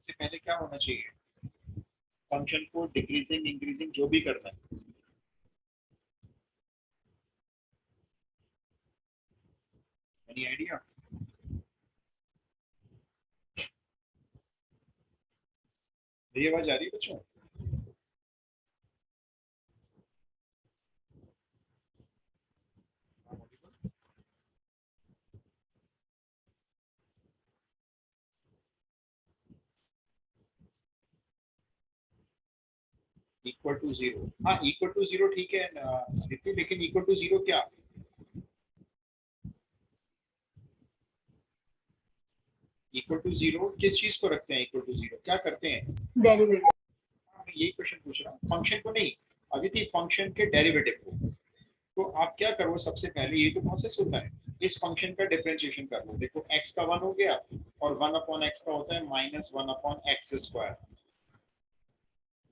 सबसे पहले क्या होना चाहिए, फंक्शन को डिक्रीजिंग इंक्रीजिंग जो भी करना है। Any idea? मेरी आवाज आ रही है बच्चों? इक्वल टू जीरो, हाँ इक्वल टू जीरो ठीक है आदित्य, लेकिन इक्वल टू जीरो क्या, इक्वल टू जीरो किस चीज को रखते हैं, इक्वल टू जीरो क्या करते हैं, डेरिवेटिव। मैं यही क्वेश्चन पूछ रहा हूँ, फंक्शन को नहीं आदित्य, फंक्शन के डेरिवेटिव को। तो आप क्या करो, सबसे पहले ये तो प्रोसेस होता है, इस फंक्शन का डिफरेंशिएशन कर लो। देखो x का 1 हो गया, और 1 अपॉन एक्स का होता है minus 1 upon x square,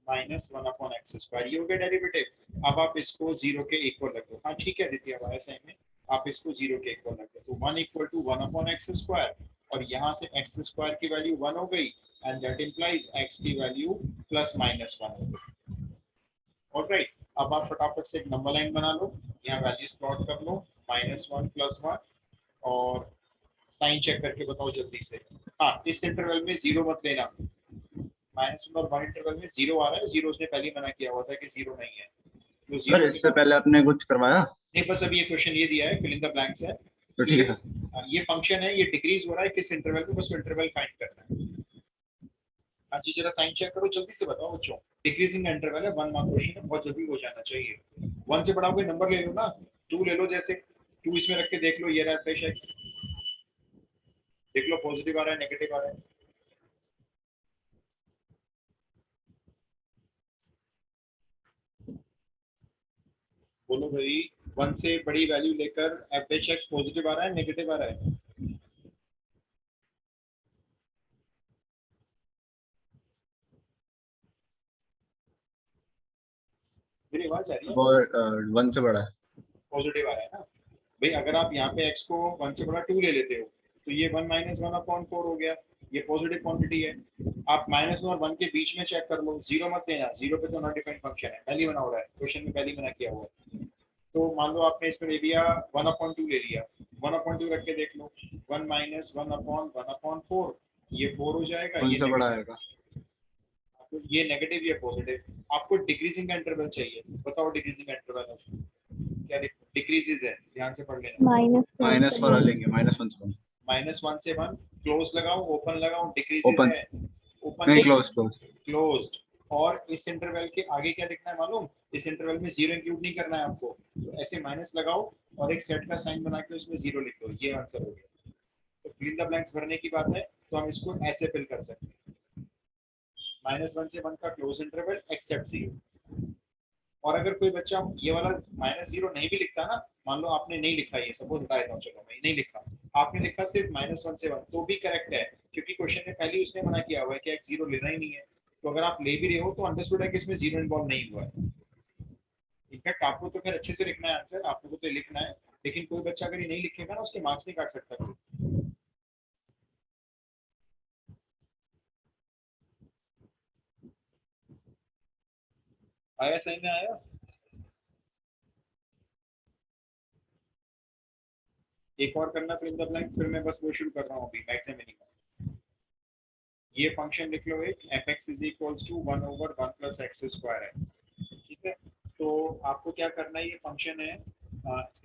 minus 1 upon x square, ये हो गया डेरिवेटिव। अब आप इसको जीरो के इक्वल रख दो, हाँ ठीक है आदित्य हमारे सही में, आप इसको जीरो के इक्वल रख दो, तो 1 equal to 1 upon x square, और यहाँ से एक्स स्क्वायर की वैल्यू 1 हो गई, एंड दैट इंप्लाइज एक्स की वैल्यू प्लस माइनस 1 हो गई। ऑलराइट, अब आप फटाफट से एक नंबर लाइन बना लो, यहाँ वैल्यूज प्लॉट कर लो, -1 +1, और साइन चेक करके बताओ जल्दी से। हाँ इस इंटरवल में जीरो मत लेना, -1 और 1 इंटरवल में जीरो आ रहा है, जीरो उसने पहले मना किया हुआ था कि जीरो नहीं है, तो सर जीरो के इससे बाद पहले आपने कुछ करवाया? नहीं, बस अभी ये क्वेश्चन ये दिया है, फिल इन द ब्लैंक्स है तो कि ठीक है सर। ये फंक्शन है, ये डिक्रीज हो रहा है किस इंटरवल में, बस इंटरवल फाइंड करना है। हाँ जी जरा साइन चेक करो जल्दी से, बताओ बच्चों, डिक्रीजिंग इंटरवल है, 1 मार्क क्वेश्चन है, बहुत जल्दी हो जाना चाहिए। 1 से बड़ा कोई नंबर ले लो ना, 2 ले लो, जैसे 2 इसमें रख के देख लो, ये रहा है x, देख लो पॉजिटिव आ रहा है नेगेटिव आ रहा है। बोलो भाई, 1 से बड़ी वैल्यू लेकर एफ एच एक्स पॉजिटिव आ रहा है नेगेटिव आ रहा है? मेरी आवाज आ रही है वो आपको? 1 से बड़ा है। पॉजिटिव आ रहा है ना भाई, अगर आप यहाँ पे x को 1 से बड़ा 2 ले लेते हो, तो ये 1 -1 अपॉन 4 हो गया, ये पॉजिटिव क्वांटिटी है। आप -1 और 1 के बीच में चेक कर लो, जीरो मत लेना, जीरो पे तो नॉट डिफाइंड फंक्शन है, पहली बना हो रहा है क्वेश्चन में, पहली बना किया हुआ है। तो मान लो आपने इसमें ले लिया 1/2 ले लिया, 1/2 रख के देख लो, 1 -1 अपॉन 1/4, ये 4 हो जाएगा, कौन ये सा बड़ा नेगेटिव, आएगा? ये नेगेटिव ये पॉजिटिव। आपको डिक्रीजिंग का इंटरवल चाहिए, बताओ डिक्रीजिंग का इंटरवल क्या डिक्रीजेज है, ध्यान से पढ़ लेना। -1 माइनस से वाला 1। लेंगे, -1 से 1। -1 से 1, क्लोज लगाओ ओपन लगाओ, डिक्रीजेज ओपन। है, ओपन नहीं, नहीं, क्लोज क्लोज। क्लोज्ड। और इस इंटरवल के आगे क्या लिखना है मालूम, इस इंटरवल में जीरो इंक्लूड नहीं करना है आपको, तो ऐसे माइनस लगाओ और एक सेट का साइन बना के उसमें जीरो लिख दो, ये आंसर हो गया। तो फिल द ब्लैंक्स भरने की बात है, तो हम इसको ऐसे फिल कर सकते हैं, -1 से 1 का क्लोज इंटरवल एक्सेप्ट जीरो। और अगर कोई बच्चा ये वाला -0 नहीं भी लिखता ना, मान लो आपने नहीं लिखा, ये सपोज बता देता हूँ, चलो मैं नहीं लिखा, आपने लिखा सिर्फ -1 से 1, तो भी करेक्ट है, क्योंकि क्वेश्चन में पहले उसने मना किया हुआ है कि x जीरो लेना ही नहीं है। तो अगर आप ले भी रहे हो तो अंडरस्टूड है कि इसमें जीरो इन्वॉल्व नहीं हुआ है। इनफैक्ट आपको तो फिर अच्छे से लिखना है आंसर, आपको तो लिखना है, लेकिन कोई बच्चा अगर ये नहीं लिखेगा ना, उसके मार्क्स नहीं काट सकता कोई। आया सही में आया? एक और करना फिल इन द ब्लैंक्स, फिर मैं बस वो शुरू कर रहा हूँ अभी मैक्स मिनिमम। ये फंक्शन लिख लो एक, F x is equals to 1/1 plus x square है, ठीक है। तो आपको क्या करना है, ये फंक्शन है,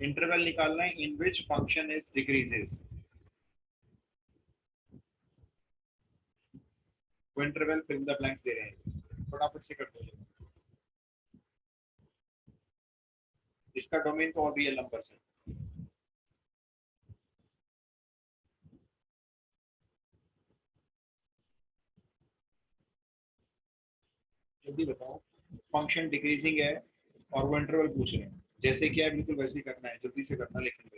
इंटरवल निकालना है in which function is decreases, वो interval fill in the blanks दे रहे हैं, फटाफट से कर दो जल्दी। इसका डोमेन तो और रियल नंबर्स है। जल्दी बताओ, फंक्शन डिक्रीजिंग है और वो इंटरवल पूछ रहे हैं, जैसे कि है बिल्कुल वैसे ही करना है, जल्दी से करना, लेकिन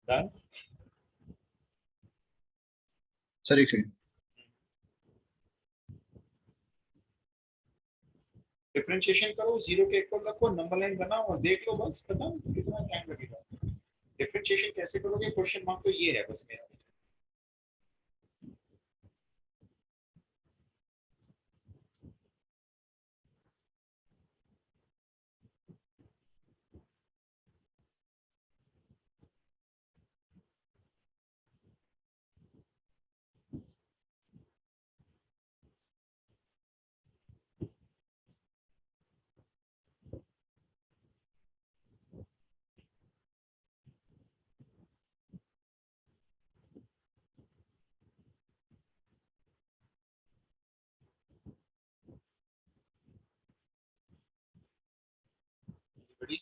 डन। सर एक सेकंड। डिफरेंशिएशन करो, जीरो के इक्वल रखो, नंबर लाइन बनाओ और देख लो, बस खत्म। कितना टाइम लगेगा? डिफरेंशिएशन कैसे करोगे, क्वेश्चन मार्क तो ये है बस मेरा। बड़ी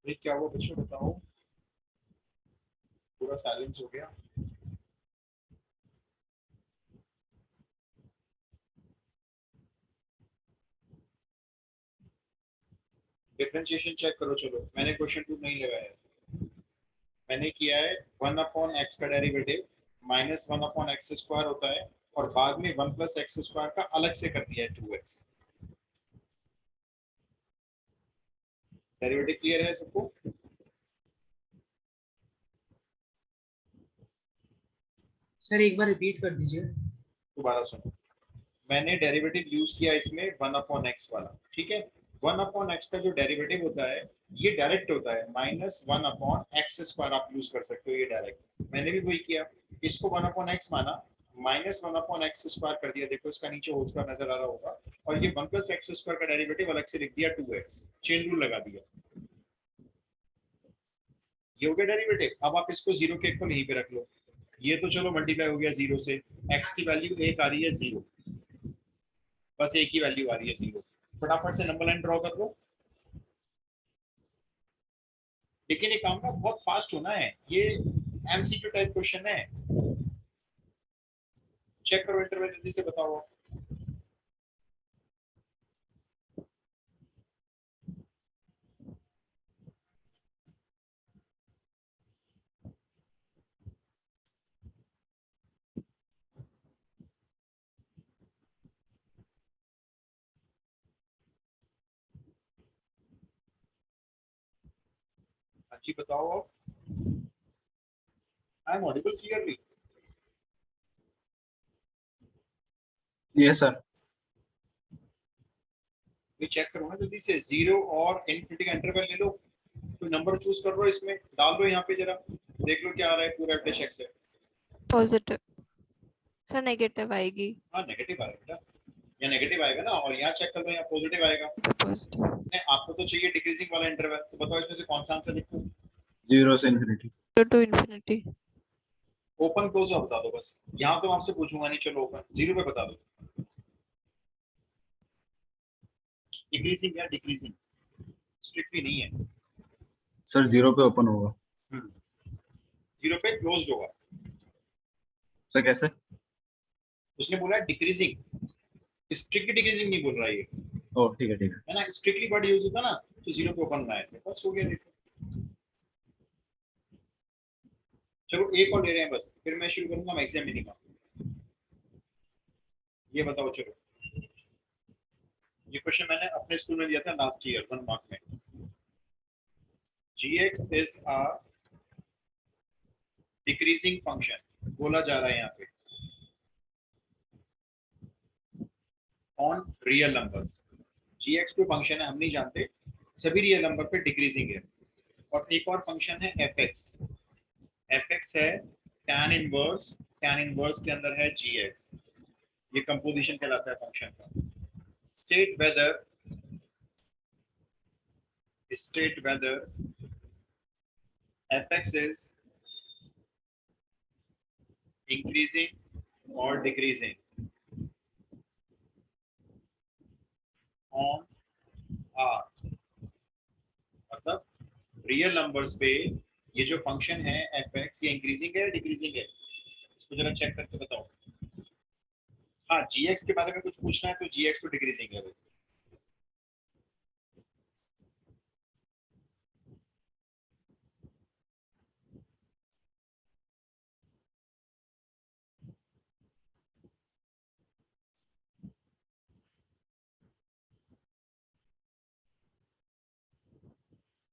भाई क्या हुआ बच्चों, बताओ। पूरा साइलेंस हो गया। डिफरेंशिएशन चेक करो। चलो, मैंने क्वेश्चन 2 नहीं लगाया। मैंने किया है 1/x का डेरिवेटिव माइनस 1/x स्क्वायर होता है, और बाद में 1 + x स्क्वायर का अलग से कर दिया है 2x। डेरिवेटिव क्लियर है सबको? सर एक बार रिपीट कर दीजिए। दोबारा सुनो। मैंने डेरिवेटिव यूज किया इसमें 1/x वाला, ठीक है। 1/x का जो डेरिवेटिव होता है ये डायरेक्ट होता है, -1/x स्क्वायर आप यूज कर सकते हो, ये डायरेक्ट। मैंने भी वही किया, इसको 1/x माना, -1/x स्क्वायर कर दिया। देखो इसका नीचे होल स्क्वायर नजर आ रहा होगा, और ये 1 + x स्क्वायर का डेरिवेटिव अलग से लिख दिया 2x, चेन रूल लगा दिया। ये हो गया डेरिवेटिव। अब आप इसको जीरो के इक्वल यहीं पे रख लो। ये तो चलो मल्टीप्लाई हो गया जीरो से, x की वैल्यू 1 आ रही है 0, बस एक ही वैल्यू आ रही है 0। फटाफट से नंबर लाइन ड्रॉ कर लो। लेकिन ये काम ना बहुत फास्ट होना है, ये एमसीक्यू टाइप क्वेश्चन है। चेक करो इंटरवल, जल्दी से बताओ। हाँ जी बताओ। I am audible clearly? Yes sir. ये चेक करो ना जल्दी से, 0 और इनफिनिटी का इंटरवल ले लो, तो नंबर चूज कर लो, इसमें डाल दो यहाँ पे, जरा देख लो क्या आ रहा है। पूरा एफ डेश से पॉजिटिव सर, नेगेटिव आएगी। हाँ नेगेटिव आएगा बेटा, या नेगेटिव आएगा ना, और यहाँ चेक कर लो, यहाँ पॉजिटिव आएगा। पॉजिटिव। नहीं, आपको तो चाहिए डिक्रीजिंग वाला इंटरवल, तो बताओ इसमें से कौन सा आंसर लिखूं? 0 से infinity. To infinity. Open close बता दो बस, यहाँ तो आपसे पूछूंगा नहीं। चलो ओपन 0 पे बता दो। डिक्रीजिंग या डिक्रीजिंग, स्ट्रिक्टली नहीं है। सर 0 पे ओपन होगा। 0 पे क्लोज्ड होगा। सर कैसे? उसने बोला डिक्रीजिंग, स्ट्रिक्टली डिक्रीजिंग नहीं बोल रहा है ये, ओ ठीक है ठीक है। है ना। स्ट्रिक्टली वर्ड यूज होता ना, तो 0 पे ओपन बनाए थे, बस हो गया। देखो चलो एक और ले रहे हैं बस, फिर मैं शुरू करूंगा मैक्सिमम मिनिमम। ये बताओ चलो, ये क्वेश्चन मैंने अपने स्कूल में दिया था लास्ट ईयर 1 मार्क में। gx is a decreasing function बोला जा रहा है यहाँ पे ऑन रियल नंबर्स। gx कोई फंक्शन है, हम नहीं जानते, सभी रियल नंबर पे डिक्रीजिंग है। और एक और फंक्शन है fx, fx है tan इनवर्स, tan इनवर्स के अंदर है gx। ये कंपोजिशन कहलाता है फंक्शन का। State whether fx is increasing or decreasing on R। मतलब रियल नंबर्स पे ये जो फंक्शन है fx, ये इंक्रीजिंग है या डिक्रीजिंग है? इसको जरा चेक करके बताओ। हाँ gx के बारे में कुछ पूछना है तो gx तो डिक्रीजिंग है भाई।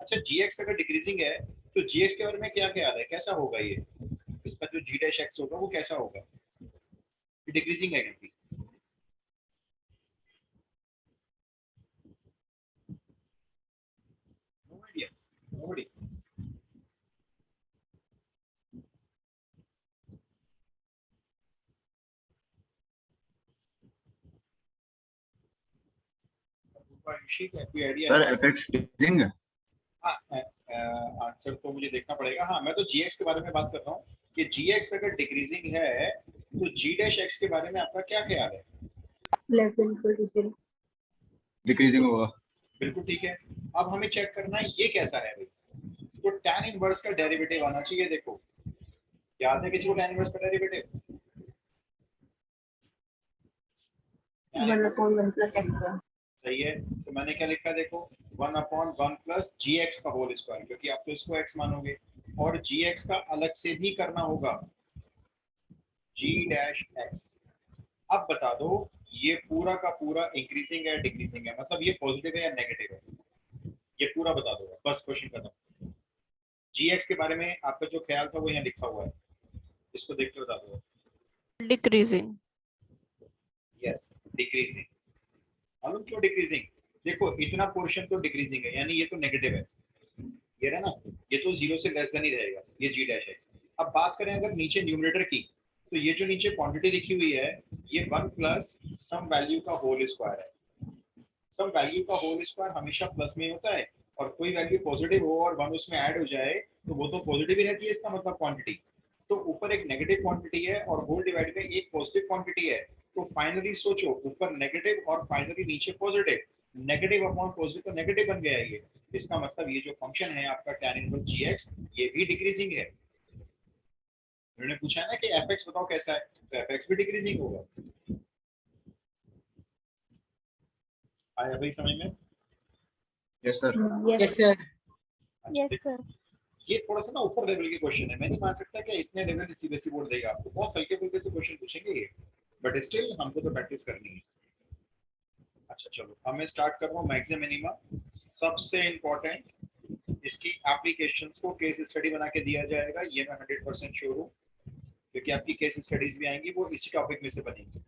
अच्छा gx अगर डिक्रीजिंग है तो gx के बारे में क्या क्या याद है, कैसा होगा ये, इसका जो g डैश x होगा वो कैसा होगा, डिक्रीजिंग है क्योंकि नो आइडिया, नोबडी। कोई आइडिया सर है? एफएक्स डिक्रीजिंग है। हाँ आंसर तो मुझे देखना पड़ेगा। हाँ मैं तो gx के बारे में बात कर रहा हूँ कि gx अगर डिक्रीजिंग है तो g डैश x के बारे में आपका क्या ख्याल है? Less than equal to 0। Decreasing होगा। बिल्कुल ठीक है। अब हमें चेक करना है ये कैसा है भाई, तो tan इनवर्स का डेरिवेटिव आना चाहिए। देखो याद है किसी को tan इनवर्स का डेरिवेटिव? 1/1 plus x square. सही है, तो मैंने क्या लिखा देखो 1/1 प्लस जी एक्स का होल स्क्वायर, क्योंकि आप तो इसको x मानोगे, और जी एक्स का अलग से भी करना होगा g डैश x। अब बता दो ये पूरा का पूरा इंक्रीजिंग है डिक्रीजिंग है, मतलब ये पॉजिटिव है या नेगेटिव है, ये पूरा बता दो बस, क्वेश्चन खत्म। जी एक्स के बारे में आपका जो ख्याल था वो यहाँ लिखा हुआ है, इसको देख के बता दो। डिक्रीजिंग। Yes decreasing. मालूम क्यों डिक्रीजिंग? देखो इतना पोर्शन तो डिक्रीजिंग है, यानी ये तो नेगेटिव है, ये रहा ना, ये तो 0 से लेस देन ही रहेगा ये g डैश x। अब बात करें अगर नीचे न्यूमरेटर की, तो ये जो नीचे क्वांटिटी लिखी हुई है ये 1 प्लस सम वैल्यू का होल स्क्वायर है। सम वैल्यू का होल स्क्वायर हमेशा प्लस में होता है, और कोई वैल्यू पॉजिटिव हो और 1 उसमें ऐड हो जाए तो वो तो पॉजिटिव ही रहती है, इसका मतलब क्वांटिटी। तो ऊपर एक नेगेटिव क्वांटिटी है और होल डिवाइड में एक पॉजिटिव क्वांटिटी है, तो फाइनली सोचो ऊपर नेगेटिव और फाइनली नीचे पॉजिटिव, नेगेटिव अपॉन पॉजिटिव तो नेगेटिव बन गया ये। इसका मतलब ये जो फंक्शन है आपका tan इनवर्स gx ये भी डिक्रीजिंग है। उन्होंने पूछा है ना कि fx बताओ कैसा है, तो fx भी डिक्रीजिंग होगा। आया भाई समझ में? Yes sir. Yes sir. अच्छा, यस देखो, सर। ये थोड़ा सा ना ऊपर लेवल के क्वेश्चन है, मैं नहीं मान सकता कि इतने लेवल सीबीएसई बोर्ड देगा आपको, बहुत हल्के फुल्के से क्वेश्चन पूछेंगे ये, बट स्टिल हमको तो प्रैक्टिस करनी है। अच्छा चलो अब मैं स्टार्ट कर रहा हूँ मैक्सिमम मिनिमा। सबसे इम्पोर्टेंट इसकी एप्लीकेशंस को केस स्टडी बना के दिया जाएगा, ये मैं 100% श्योर हूँ, क्योंकि आपकी केस स्टडीज भी आएंगी वो इसी टॉपिक में से बनेंगी।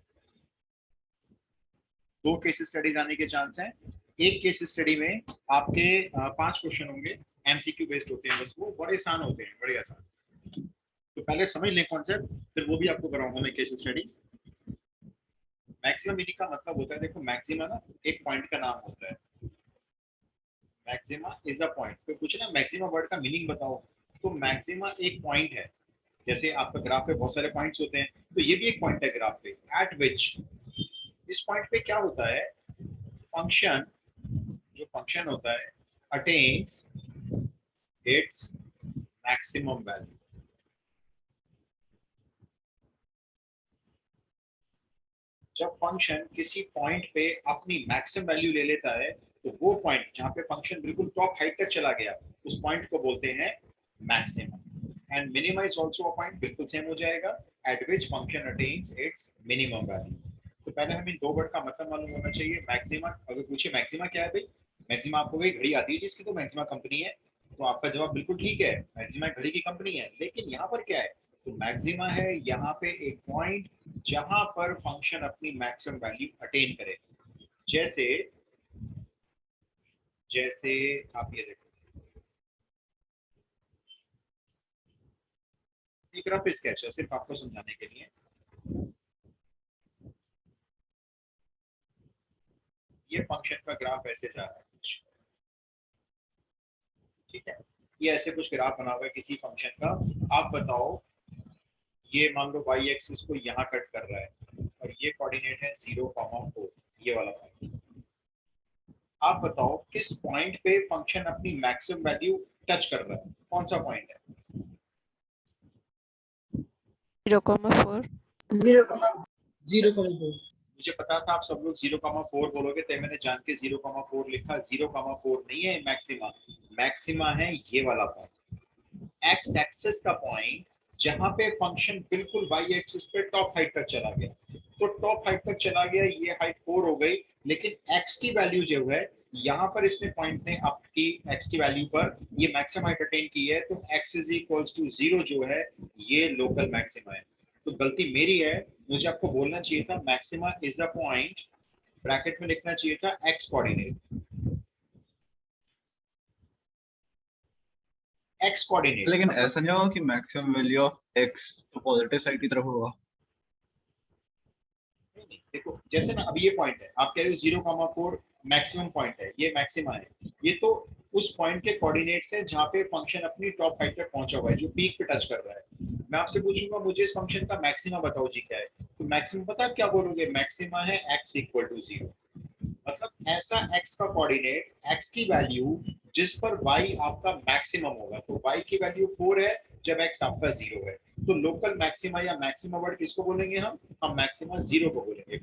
2 केस स्टडीज आने के चांस हैं। एक केस स्टडी में आपके 5 क्वेश्चन होंगे, एमसीक्यू बेस्ड होते हैं, बस वो बड़े आसान होते हैं, बड़े आसान। तो पहले समझ लें कॉन्सेप्ट, फिर वो भी आपको कराऊंगा मैं केस स्टडीज। मैक्सिमम मिनी का मतलब होता है, देखो मैक्सिमा ना एक पॉइंट का नाम होता है, मैक्सिमा इज अ पॉइंट। तो कुछ ना मैक्सिमा वर्ड का मीनिंग बताओ, तो मैक्सिमा एक पॉइंट है, जैसे आपका ग्राफ पे बहुत सारे पॉइंट्स होते हैं, तो ये भी एक पॉइंट है ग्राफ पे, एट विच, इस पॉइंट पे क्या होता है, फंक्शन, जो फंक्शन होता है अटेन्स इट्स मैक्सिमम वैल्यू। जब फंक्शन किसी पॉइंट पे अपनी मैक्सिमम वैल्यू ले लेता है, तो वो पॉइंट जहाँ पे फंक्शन बिल्कुल टॉप हाइट तक चला गया, उस पॉइंट को बोलते हैं maximum. And minima is also a point, बिल्कुल सेम हो जाएगा, eight which function attains it's minimum value. तो पहले हमें इन 2 वर्ड का मतलब मालूम होना चाहिए। मैक्सिमा, अगर पूछे मैक्सिमा क्या है भाई, मैक्सिमा आपको कोई घड़ी आती है जिसकी तो मैक्सिमा कंपनी है, तो आपका जवाब बिल्कुल ठीक है, मैक्सिमा घड़ी की कंपनी है। लेकिन यहाँ पर क्या है, तो मैक्सिमा है यहाँ पे एक पॉइंट जहां पर फंक्शन अपनी मैक्सिमम वैल्यू अटेन करे। जैसे जैसे आप ये देखो, एक रफ स्केच है सिर्फ आपको समझाने के लिए। ये फंक्शन का ग्राफ ऐसे जा रहा है कुछ, ठीक है, ये ऐसे कुछ ग्राफ बना हुआ है किसी फंक्शन का। आप बताओ, ये मान लो y एक्सिस को यहाँ कट कर रहा है और ये कोऑर्डिनेट है 0,4, ये वाला पॉइंट। आप बताओ किस पॉइंट पे फंक्शन अपनी मैक्सिमम वैल्यू टच कर रहा है, कौन सा पॉइंट है? 0,4। 0. 0,4 मुझे पता था आप सब लोग 0,4 बोलोगे, तो मैंने जान के 0,4 लिखा। 0,4 नहीं है मैक्सिमा, मैक्सिमा है ये वाला पॉइंट, एक्स एक्सिस का पॉइंट, जहां पे फंक्शन बिल्कुल वाई एक्सिस पे टॉप हाइट तक चला गया। तो टॉप हाइट तक चला गया, ये हाइट 4 हो गई, लेकिन एक्स की वैल्यू जो है यहाँ पर इसने पॉइंट ने आपकी एक्स की वैल्यू पर ये मैक्सिमम हाइट अटेन की है, तो एक्स इज इक्वल्स टू 0 जो है ये लोकल मैक्सिमा है। तो गलती मेरी है, मुझे आपको बोलना चाहिए था maxima is a point, bracket में लिखना चाहिए था एक्स कोऑर्डिनेट, एक्स कोऑर्डिनेट। लेकिन ऐसा नहीं होगा कि मैक्सिमम वैल्यू ऑफ एक्स तो पॉजिटिव साइड की तरफ होगा? नहीं नहीं, देखो जैसे ना अभी ये पॉइंट है, आप कह रहे हो 0,4 मैक्सिमम पॉइंट है, ये मैक्सिमा है, ये तो उस पॉइंट के कोऑर्डिनेट्स है जहाँ पे फंक्शन अपनी टॉप हाइट तक पहुंचा हुआ है, जो पीक पे टच कर रहा है। मैं आपसे पूछूंगा मुझे इस फंक्शन का मैक्सिमा बताओ जी क्या है, तो मैक्सिमम पता है आप क्या बोलोगे, मैक्सिमा है x इक्वल टू 0। मतलब ऐसा x का कोऑर्डिनेट, x की वैल्यू जिस पर y आपका मैक्सिमम होगा, तो y की वैल्यू 4 है जब x आपका 0 है, तो लोकल मैक्सिमा या मैक्सिमा वर्ड किसको बोलेंगे हम मैक्सिमा 0 को बोलेंगे।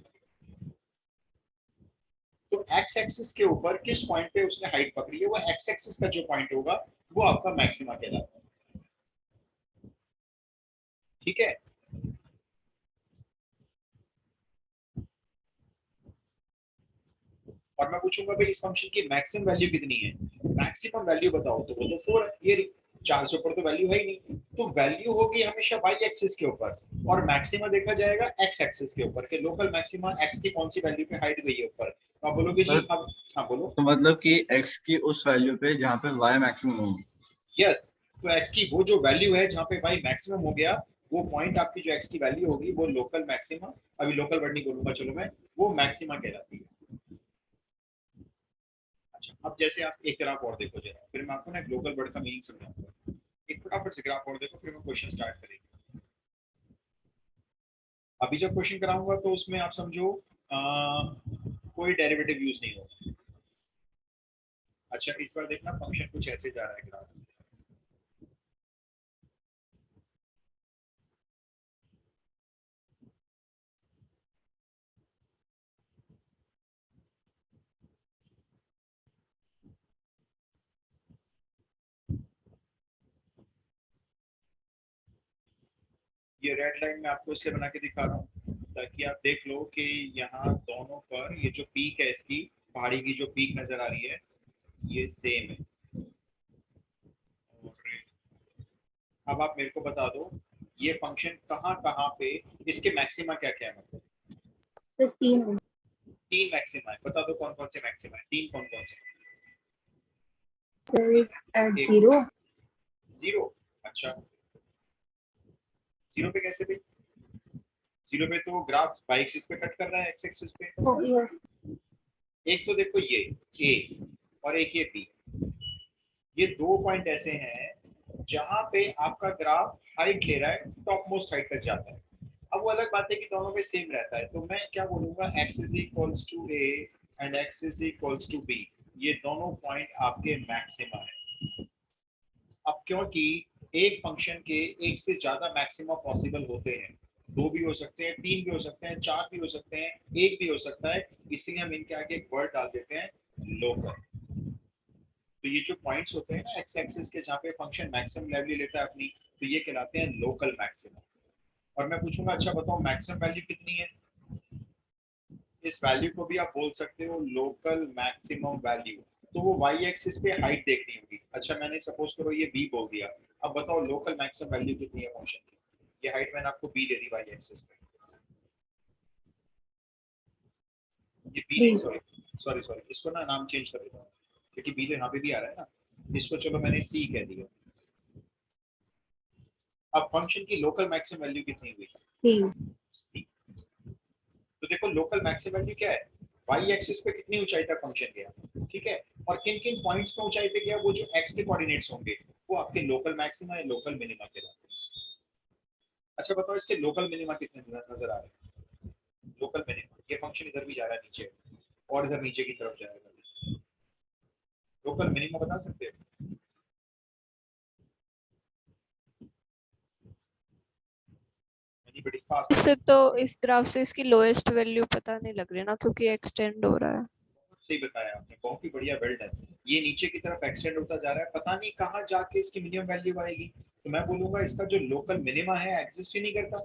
तो एक्स एक्सिस के ऊपर किस पॉइंट पे उसने हाइट पकड़ी है, वो एक्स एक्सिस का जो पॉइंट होगा वो आपका मैक्सिमा कहलाता है। ठीक है, और मैं पूछूंगा भाई इस फंक्शन की मैक्सिमम वैल्यू कितनी है, मैक्सिमम वैल्यू बताओ, तो वो तो 4 है, ये 400 पर तो वैल्यू है ही नहीं, तो वैल्यू होगी हमेशा वाई एक्सिस के ऊपर, और मैक्सिमा देखा जाएगा एक्स एक्सिस के ऊपर, के लोकल मैक्सिमा एक्स की कौन सी वैल्यू पे हाइट गई है ऊपर, तो आप बोलोगे जी सर अब। हाँ बोलो। तो मतलब कि एक्स की उस वैल्यू पे जहाँ पे वाई मैक्सिमम होगी। यस, तो एक्स की वो जो वैल्यू है जहाँ पे वाई मैक्सिमम हो गया, वो पॉइंट आपकी जो एक्स की वैल्यू होगी वो लोकल मैक्सिमा, अभी लोकल वर्ड नहीं बोलूंगा चलो मैं, वो मैक्सिमा कहलाती है। अच्छा, अब जैसे आप एक ग्राफ और देखो जरा, फिर मैं आपको ना ग्लोबल वर्ड का मीनिंग समझाऊंगा। एक फटाफट से ग्राफ और देखो, फिर मैं क्वेश्चन स्टार्ट करेंगे। अभी जब क्वेश्चन कराऊंगा तो उसमें आप समझो कोई डेरिवेटिव यूज नहीं होगा। अच्छा, इस बार देखना फंक्शन कुछ ऐसे जा रहा है ग्राफ। ये रेड लाइन मैं आपको इसलिए बना के दिखा रहा हूँ ताकि आप देख लो कि यहाँ दोनों पर ये जो पीक है इसकी, पहाड़ी की जो पीक नजर आ रही है ये सेम है। और अब आप मेरे को बता दो ये फंक्शन कहाँ कहाँ पे, इसके मैक्सिमा क्या क्या है, मतलब सर 3 तीन मैक्सिमा है, बता दो कौन कौन से मैक्सिमा है, तीन कौन कौन से। सर एट एक 0। 0, अच्छा 0 पे कैसे भी, 0 पे तो ग्राफ वाई एक्सिस पे कट कर रहा है एक्स एक्सिस पे। यस एक तो देखो ये ए और एक ये बी, ये दो पॉइंट ऐसे हैं जहां पे आपका ग्राफ हाइट ले रहा है, टॉप मोस्ट हाइट तक जाता है। अब वो अलग बात है कि दोनों पे सेम रहता है, तो मैं क्या बोलूंगा x is equals to A and x is equals to B, ये दोनों पॉइंट आपके मैक्सिमा है। अब क्योंकि एक फंक्शन के एक से ज्यादा मैक्सिमा पॉसिबल होते हैं, दो भी हो सकते हैं, तीन भी हो सकते हैं, चार भी हो सकते हैं, एक भी हो सकता है, इसीलिए हम इनके आगे एक वर्ड डाल देते हैं लोकल। तो ये जो पॉइंट्स होते हैं ना एक्स एक्सिस के जहाँ पे फंक्शन मैक्सिमम वैल्यू लेता है अपनी, तो ये कहलाते हैं लोकल मैक्सिमम। और मैं पूछूंगा अच्छा बताओ मैक्सिमम वैल्यू कितनी है, इस वैल्यू को भी आप बोल सकते हो लोकल मैक्सिमम वैल्यू, तो वो वाई एक्सिस पे हाइट देखनी होगी। अच्छा मैंने सपोज करो ये बी बोल दिया, अब बताओ लोकल मैक्सिमम वैल्यू कितनी है फंक्शन की, ये हाइट मैंने आपको बी दे दी वाई एक्सिस पे, ये बी नहीं 3। सॉरी सॉरी सॉरी, इसको ना नाम चेंज कर देता हूँ क्योंकि बी तो यहाँ पे भी आ रहा है ना, इसको चलो मैंने सी कह दिया। अब फंक्शन की लोकल मैक्सिमम वैल्यू कितनी हुई, सी। सी। तो देखो लोकल मैक्सिमम वैल्यू क्या है, वाई एक्सिस पे कितनी ऊंचाई तक फंक्शन गया, ठीक है, और किन किन पॉइंट्स पे ऊंचाई पे गया, वो जो एक्स के कोऑर्डिनेट्स होंगे वो आपके लोकल मैक्सिमा या लोकल मिनिमा कहलाते हैं। अच्छा बताओ इसके लोकल मिनिमा कितने नजर आ रहे हैं, लोकल मिनिमा, ये फंक्शन इधर भी जा रहा है नीचे और इधर नीचे की तरफ जाएगा, लोकल मिनिमा बता सकते हो। बड़ी फास्ट। इससे तो इस ग्राफ से इसकी लोएस्ट वैल्यू पता नहीं लग रही ना, क्योंकि एक्सटेंड हो रहा है। सही बताया आपने, बहुत ही बढ़िया बेल्ट है। ये नीचे की तरफ एक्सटेंड होता जा रहा है, पता नहीं कहाँ जाके इसकी मिनिमम वैल्यू आएगी। तो मैं बोलूंगा इसका जो लोकल मिनिमा है एग्जिस्ट ही नहीं करता,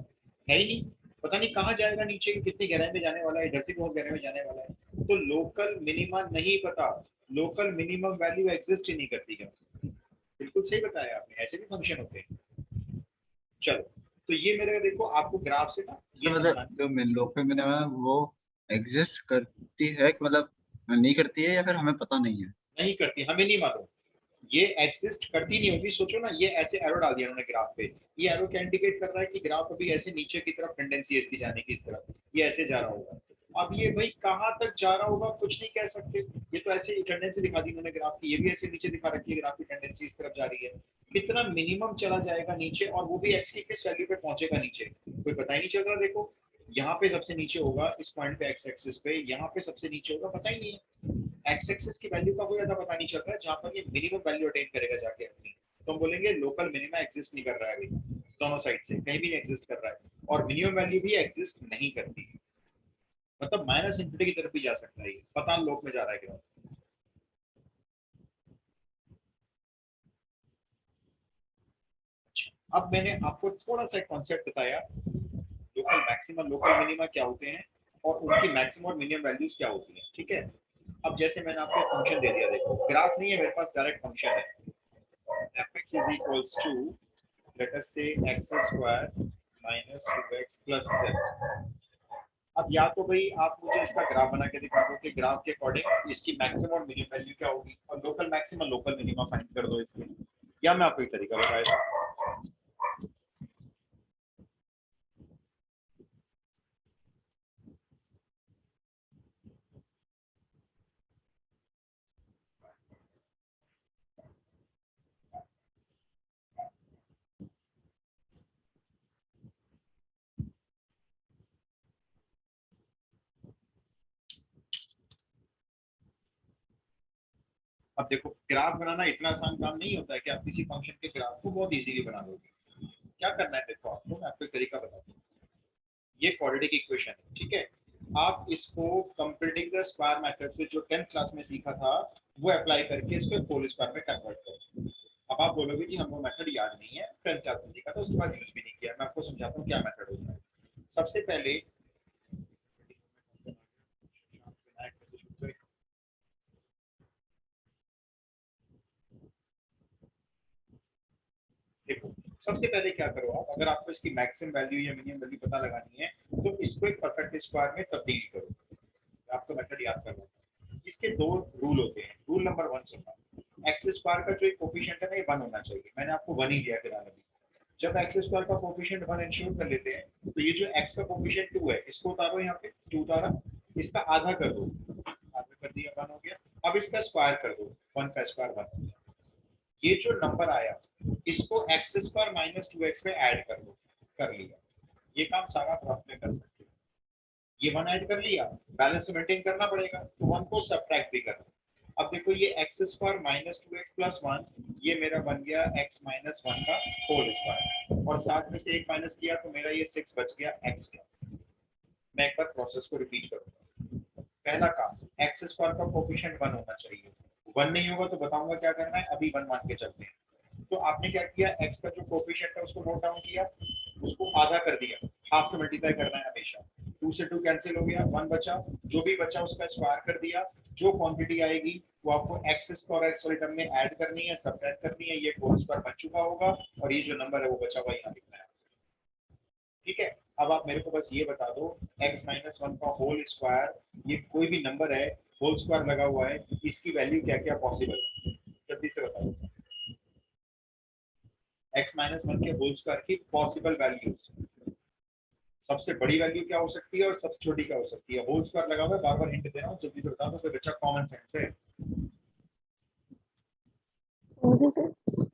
है ही नहीं। पता नहीं कहाँ जाएगा नीचे, कितनी गहराई में जाने वाला है, इधर से बहुत गहराई में जाने वाला है। तो लोकल मिनिमा नहीं पता, लोकल मिनिमम वैल्यू एग्जिस्ट ही नहीं करती क्या। बिल्कुल सही बताया आपने, ऐसे भी फंक्शन होते हैं। चलो, तो ये मेरे देखो आपको ग्राफ से ना ये मतलब समझाना जो लोकल मिनिमम है वो एग्जिस्ट करती है कि मतलब नहीं करती है, या फिर हमें पता नहीं है? नहीं करती, हमें नहीं मालूम। ये एग्जिस्ट करती नहीं होगी। सोचो ना, ये ऐसे एरो डाल दिया उन्होंने ग्राफ पे, ये एरो क्या इंडिकेट कर रहा है कि ग्राफ अभी ऐसे नीचे की तरफ टेंडेंसी है इसकी जाने की, इस तरफ ये ऐसे जा रहा होगा। अब ये भाई कहाँ तक जा रहा होगा कुछ नहीं कह सकते, ये तो ऐसे टेंडेंसी दिखा दी उन्होंने ग्राफ की, ये भी ऐसे नीचे दिखा रखी है ग्राफ की टेंडेंसी इस तरफ जा रही है। कितना मिनिमम चला जाएगा नीचे, और वो भी एक्स की किस वैल्यू पे पहुंचेगा नीचे, कोई पता ही नहीं चल रहा। देखो यहाँ पे सबसे नीचे होगा इस पॉइंट पे एक्स एक्सिस पे, यहाँ पे सबसे नीचे होगा, पता ही नहीं है। एक्स एक्सिस की वैल्यू का कोई ज्यादा पता नहीं चल रहा है, जहाँ पर ये मिनिमम वैल्यू अटेन करेगा जाके अपनी, तो हम बोलेंगे लोकल मिनिमा एग्जिस्ट नहीं कर रहा है अभी, दोनों साइड से कहीं भी नहीं एग्जिस्ट कर रहा है, और मिनिमम वैल्यू भी एग्जिस्ट नहीं करती। मतलब माइनस इंफिनिटी की तरफ भी जा सकता है, ये पता लोक में जा रहा है ग्राफ। अब मैंने आपको थोड़ा सा कॉन्सेप्ट बताया, लोकल मैक्सिमम लोकल मिनिमा क्या होते हैं और उनकी मैक्सिमम और मिनिमम वैल्यूज क्या होती हैं, ठीक है। अब जैसे मैंने आपको फंक्शन दे दिया, देखो ग्राफ नहीं है मेरे पास, डायरेक्ट फंक्शन है। fx is equals to let us say x square minus 2x plus 7। अब या तो भाई आप मुझे इसका ग्राफ बना के दिखा दो कि ग्राफ के अकॉर्डिंग इसकी मैक्सिमम और मिनिमम वैल्यू क्या होगी, और local maximum local minimum find कर दो इसके, या मैं आपको एक तरीका बताया। अब देखो ग्राफ बनाना इतना आसान काम नहीं होता है कि आप किसी फंक्शन के ग्राफ को बहुत इजीली बना दोगे। क्या करना है देखो, आपको मैं आपको एक तरीका बताता हूँ। ये क्वाड्रेटिक इक्वेशन है, ठीक है। आप इसको कंप्यूटिंग द स्क्वायर मेथड से जो 10th क्लास में सीखा था वो अप्लाई करके इसको होल स्क्वायर में कन्वर्ट करो। अब आप बोलोगे कि हमको मेथड याद नहीं है, 10th क्लास में सीखा था उसके बाद यूज भी नहीं किया। मैं आपको समझाता हूँ क्या मेथड होता है। सबसे पहले देखो, सबसे पहले क्या करो आप, अगर आपको इसकी मैक्सिमम वैल्यू या मिनिमम वैल्यू पता लगानी है तो इसको एक परफेक्ट स्क्वायर में तब्दील करो। आपको मेथड याद करना है। इसके दो रूल होते हैं। रूल नंबर 1 सुनना, एक्स स्क्वायर का जो एक कोफिशिएंट है ना ये 1 होना चाहिए। मैंने आपको 1 ही दिया फिलहाल अभी। जब एक्स स्क्वायर का कोफिशिएंट 1 इंश्योर कर लेते हैं तो ये जो एक्स का कोफिशिएंट 2 है इसको उतारो, यहाँ पे 2 उतारा, इसका आधा कर दो, आधा कर दिया 1 हो गया। अब इसका स्क्वायर कर दो, 1 का स्क्वायर 1 हो गया। ये जो नंबर आया इसको एक्स स्क्वायर माइनस 2x में ऐड कर दो, कर लिया। ये काम सारा आप रफ में कर सकते हो। ये 1 ऐड कर लिया, बैलेंस तो मेंटेन करना पड़ेगा तो 1 को सब्ट्रैक्ट भी करना। अब देखो ये x square minus 2x plus 1, ये मेरा बन गया x माइनस 1 का होल स्क्वायर, और साथ में से एक माइनस किया तो मेरा ये 6 बच गया x का। मैं एक बार प्रोसेस को रिपीट करूंगा। पहला काम, एक्स स्क्वायर का कोफिशिएंट 1 होना चाहिए। 1 नहीं होगा तो बताऊंगा क्या करना है, अभी 1 मान के चलते हैं। तो आपने क्या किया, x का जो कोफिशिएंट है उसको नोट डाउन किया, उसको आधा कर दिया, हाफ से मल्टीप्लाई करना है हमेशा। 2 से 2 कैंसिल हो गया, 1 बचा, जो भी बचा उसका स्क्वायर कर दिया। जो क्वांटिटी आएगी वो आपको एक्स स्क्वायर एक्स वाली टर्म में ऐड करनी है, सब्ट्रैक्ट करनी है। ये होल स्क्वायर बन चुका होगा और ये जो नंबर है वो बचा हुआ यहाँ लिखना है, ठीक है। अब आप मेरे को बस ये बता दो, x माइनस 1 का होल स्क्वायर, ये कोई भी नंबर है होल स्क्वायर लगा हुआ है, इसकी वैल्यू क्या क्या पॉसिबल है, जल्दी से बताओ। x माइनस 1 के होल स्क्वायर की पॉसिबल वैल्यूज, सबसे बड़ी वैल्यू क्या हो सकती है और सबसे छोटी क्या हो सकती है। होल स्क्वायर लगा हुआ है, बार बार हिंट दे रहा हूँ, जल्दी से बता दो, बच्चा कॉमन सेंस है। पॉजिटिव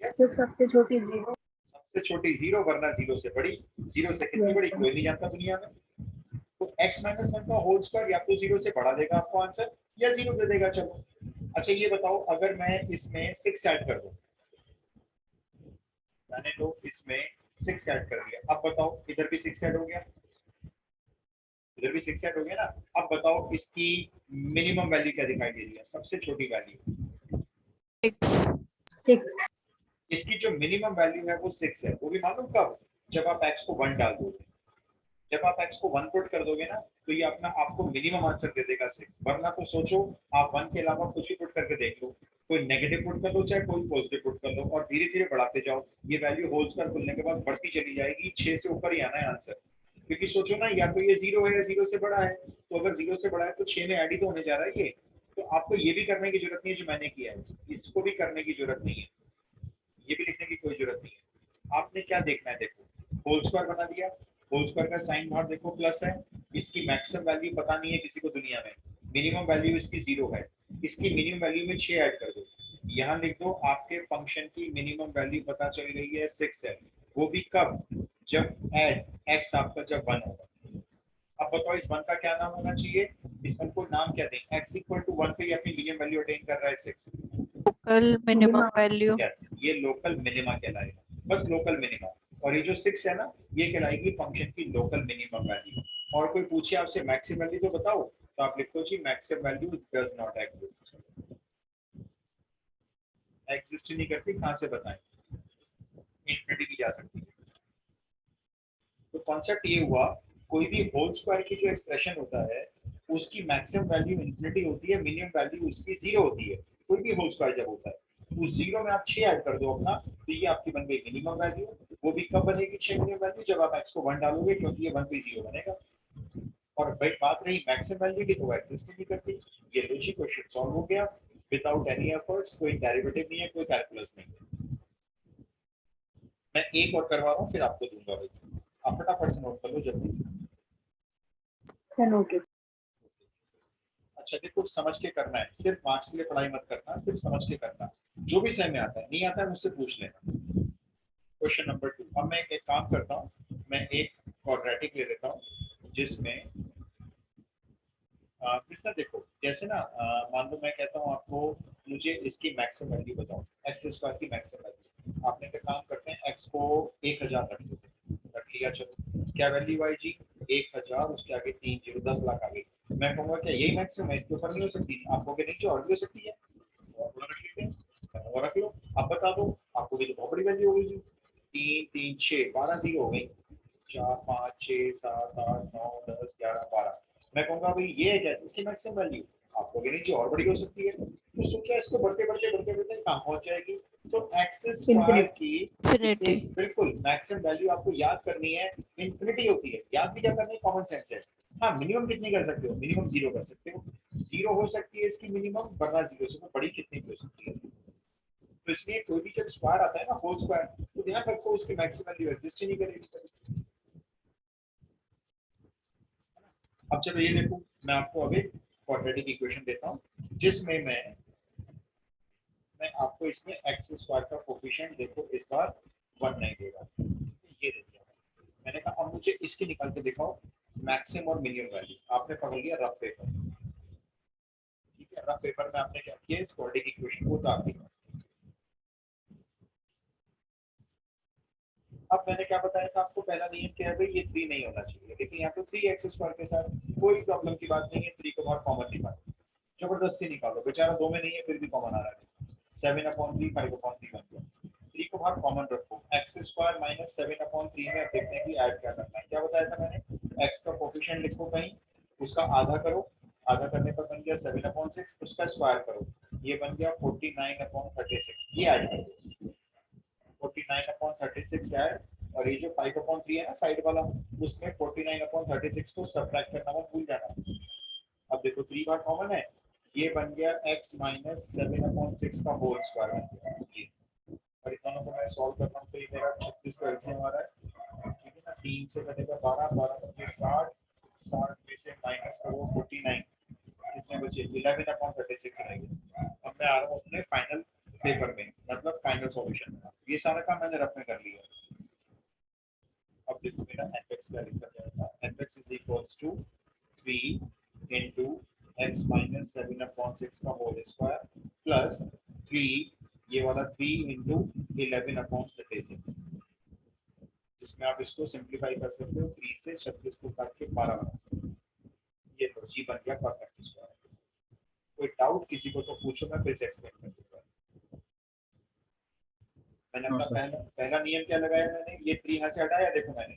यस, तो सबसे छोटी 0। सबसे छोटी 0, वरना 0 से बड़ी। 0 से कितनी बड़ी कोई नहीं जानता दुनिया में। तो x माइनस 1 का होल स्क्वायर या तो 0 से बड़ा देगा आपको आंसर, या 0 दे देगा। चलो अच्छा ये बताओ, अगर मैं इसमें 6 ऐड कर दूं, मैंने तो इसमें 6 ऐड कर दिया। अब बताओ इधर भी 6 ऐड हो गया, इधर भी 6 ऐड हो गया ना। अब बताओ इसकी मिनिमम वैल्यू क्या दिखाई दे रही है, सबसे छोटी वैल्यू 6 6 इसकी जो मिनिमम वैल्यू है वो 6 है। वो भी मालूम कब, जब आप x को 1 डाल दोगे। जब आप x को 1 पुट कर दोगे ना तो ये अपना आपको मिनिमम आंसर दे देगा 6। वरना तो सोचो आप 1 के अलावा कुछ भी पुट करके देख लो, कोई नेगेटिव पुट कर लो चाहे कोई पॉजिटिव पुट कर लो, और धीरे धीरे बढ़ाते जाओ, ये वैल्यू होल स्क्वायर खुलने के बाद बढ़ती चली जाएगी। 6 से ऊपर ही आना है आंसर, क्योंकि सोचो ना या तो ये 0 है या 0 से बड़ा है। तो अगर 0 से बड़ा है तो 6 में ऐड ही तो होने जा रहा है ये। तो आपको ये भी करने की जरूरत नहीं है जो मैंने किया है, इसको भी करने की जरूरत नहीं है, ये भी लिखने की कोई जरूरत नहीं है। आपने क्या देखना है, देखो होल स्क्वायर बना दिया, होल स्क्वायर का साइन बाहर देखो प्लस है, इसकी मैक्सिमम वैल्यू पता नहीं है किसी को दुनिया में, मिनिमम वैल्यू इसकी 0 है, इसकी मिनिमम वैल्यू में 6 ऐड कर दो, यहाँ लिख दो आपके फंक्शन की मिनिमम वैल्यू पता चल गई है 6 है। वो भी कब, जब ऐड x आपका जब 1 होगा। अब बताओ इस 1 का क्या नाम होना चाहिए, इस 1 को नाम क्या दें, x इक्वल टू 1 पे अपनी मिनिमम वैल्यू अटेन कर रहा है 6, लोकल मिनिमम वैल्यू। यस ये लोकल मिनिमा कहलाएगा, बस लोकल मिनिमा। और ये जो 6 है ना ये कहलाएगी फंक्शन की लोकल मिनिमम वैल्यू। और कोई पूछे आपसे मैक्सिमम वैल्यू तो बताओ, तो आप लिखो जी maximum value does not exist, exist नहीं करती, कहां से बताएं, इंफिनिटी की जा सकती है। तो कॉन्सेप्ट ये हुआ, कोई भी होल स्क्वायर की जो एक्सप्रेशन होता है उसकी मैक्सिमम वैल्यू इंफिनिटी होती है, मिनिमम वैल्यू उसकी 0 होती है। कोई भी होल स्क्वायर जब होता है उस 0 में आप 6 ऐड कर दो अपना, तो ये आपकी बन गई मिनिमम वैल्यू। वो भी कब बनेगी 6 मिनिमम वैल्यू, जब आप x को 1 डालोगे, क्योंकि ये 1 पे 0 बनेगा। और भाई बात रही मैक्सिमम वैल्यू की, तो वो एग्जिस्ट नहीं करती। ये लॉजिक क्वेश्चन सॉल्व हो गया विदाउट एनी एफर्ट्स, कोई डेरिवेटिव नहीं है, कोई कैलकुलस नहीं है। मैं एक और करवा रहा हूँ फिर आपको दूंगा भाई, आप फटाफट से नोट कर लो जल्दी से। Sir noted. अच्छा देखो समझ के करना है, सिर्फ मार्क्स के लिए पढ़ाई मत करना, सिर्फ समझ के करना। जो भी समय आता है, नहीं आता है मुझसे पूछ लेना। Question number 2। अब मैं एक काम करता हूँ, मैं एक क्वाड्रेटिक ले लेता हूँ जिसमें किसने देखो जैसे ना मान लो मैं कहता हूँ आपको मुझे इसकी मैक्सिमम वैल्यू बताओ, एक्स स्क्वायर की मैक्सिमम वैल्यू। आपने क्या काम करते हैं, एक्स को 1000 रख देते हैं, रख लिया, चलो क्या वैल्यू आई जी 1000, उसके आगे 3 0 10 लाख आ गई। मैं कहूँगा क्या यही मैक्सिमम है, इसके ऊपर नहीं हो सकती, आप कहोगे नहीं जो और भी हो सकती है, और थोड़ा रख लेते हैं, और रख लो। अब बता दो आपको भी तो बहुत बड़ी वैल्यू हो गई जी, 3 3 6 12 0 हो गई, 4 5 6 7 8 9 10 11 12। मैं कहूंगा भाई ये है कैसे इसकी मैक्सिमम वैल्यू, आप कहोगे नहीं जी और बड़ी हो सकती है। तो सोचा इसको बढ़ते बढ़ते बढ़ते बढ़ते कहाँ पहुंच जाएगी, तो एक्स स्क्वायर की इंफिनिटी। बिल्कुल मैक्सिमम वैल्यू आपको याद करनी है, इंफिनिटी होती है, याद भी क्या करनी है, कॉमन सेंस है। हाँ मिनिमम कितनी कर सकते हो, मिनिमम 0 कर सकते हो, 0 हो सकती है इसकी मिनिमम, वरना 0 से बड़ी कितनी भी हो सकती है। तो इसलिए कोई भी जब स्क्वायर आता है ना होल स्क्वायर, तो ध्यान रखो उसकी मैक्सिमम वैल्यू एग्जिस्ट ही नहीं करेगी। अब चलो ये देखो, मैं आपको अभी क्वाड्रेटिक इक्वेशन देता हूँ जिसमें मैं आपको इसमें एक्स स्क्वायर का कोफिशिएंट देखो इस बार 1 नहीं देगा, ये दे दिया मैंने कहा। अब मुझे इसकी निकाल के दिखाओ मैक्सिमम और मिनिमम वैल्यू। आपने पकड़ लिया रफ पेपर, ठीक है, रफ पेपर में आपने क्या किया, इस क्वाड्रेटिक इक्वेशन को उतार दिया। अब मैंने क्या बताया था आपको, पहला नियम क्या है भाई, ये 3 नहीं होना चाहिए, लेकिन यहाँ पे 3x स्क्वायर के साथ कोई प्रॉब्लम की बात नहीं है, 3 को बाहर कॉमन निकालो, जबरदस्ती निकालो, बेचारा 2 में नहीं है फिर भी कॉमन आ रहा है, 7/3 5/3 बन गया। 3 को बाहर कॉमन रखो, x स्क्वायर माइनस 7/3 में अब देखते हैं कि ऐड क्या करना है। क्या बताया था मैंने, x का कोफिशिएंट लिखो कहीं, उसका आधा करो, आधा करने पर बन गया 7/6, उसका स्क्वायर करो, ये बन गया 49/36, ये ऐड कर दो 49/36 ऐड, और ये जो 5/3 है ना साइड वाला, उसमें 49/36 को सब्ट्रैक्ट करना मत भूल जाना। अब देखो 3 बार कॉमन है, ये बन गया x माइनस 7/6 का होल स्क्वायर बन गया ये। और इन दोनों को मैं सॉल्व करता हूँ तो ये मेरा 36 का एलसीएम आ रहा है, ठीक है ना, 3 से कटेगा 12 12 बचे 60, 60 में से माइनस करो 49, कितने बचे 11/36 रहेंगे। अब मैं आ रहा हूँ अपने फाइनल पेपर में, मतलब फाइनल सॉल्यूशन में। ये सारा काम मैंने रफ में कर लिया। अब देखो मेरा fx क्या लिखा जाएगा, fx is equals to 3 into x minus 7/6 का होल स्क्वायर प्लस 3, ये वाला 3 into 11/36। इसमें आप इसको सिंप्लीफाई कर सकते हो, 3 से 36 को काट के 12 बना सकते हो। ये तो जी बन गया परफेक्ट स्क्वायर। कोई डाउट किसी को तो पूछो, मैं फिर से एक्सप्लेन कर दूंगा। मैंने नो अपना सर। पहला पहला नियम क्या लगाया, मैंने ये 3 यहाँ से हटाया, देखो मैंने